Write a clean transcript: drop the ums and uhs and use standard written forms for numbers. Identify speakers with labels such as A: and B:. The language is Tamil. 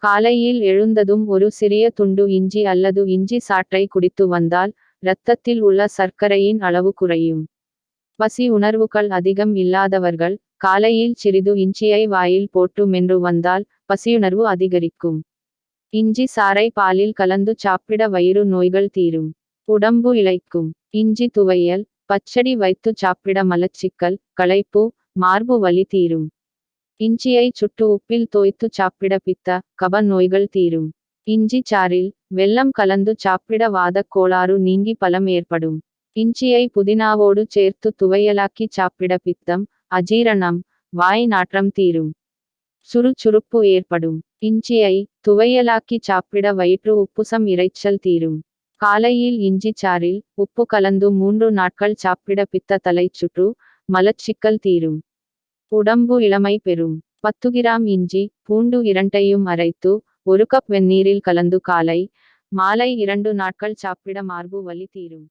A: காலையில் எழுந்ததும் ஒரு சிறிய துண்டு இஞ்சி அல்லது இஞ்சி சாற்றை குடித்து வந்தால் இரத்தத்தில் உள்ள சர்க்கரையின் அளவு குறையும். பசி உணர்வுகள் அதிகம் இல்லாதவர்கள் காலையில் சிறிது இஞ்சியை வாயில் போட்டு மென்று வந்தால் பசியுணர்வு அதிகரிக்கும். இஞ்சி சாறை பாலில் கலந்து சாப்பிட வயிறு நோய்கள் தீரும். உடம்பு இளைக்கும். இஞ்சி துவையல் பச்சடி வைத்து சாப்பிட மலச்சிக்கல், களைப்பு, மார்பு வலி தீரும். இஞ்சியை சுட்டு உப்பில் தோய்த்து சாப்பிட பித்த, கப நோய்கள் தீரும். இஞ்சி சாறில் வெல்லம் கலந்து சாப்பிட வாதக் கோளாறு நீங்கி பலம் ஏற்படும். இஞ்சியை புதினாவோடு சேர்த்து துவையலாக்கி சாப்பிட பித்தம், அஜீரணம், வாய் நாற்றம் தீரும். சுறுசுறுப்பு ஏற்படும். இஞ்சியை துவையலாக்கி சாப்பிட வயிற்று உப்புசம் இரைச்சல் தீரும். காலையில் இஞ்சி சாறில் உப்பு கலந்து 3 நாட்கள் சாப்பிட பித்த தலைச்சுற்று, மலச்சிக்கல் தீரும். உடம்பு இளமை பெறும். 10 கிராம் இஞ்சி, பூண்டு இரண்டையும் அரைத்து 1 கப் வெந்நீரில் கலந்து காலை, மாலை 2 நாட்கள் சாப்பிட மார்பு வலி தீரும்.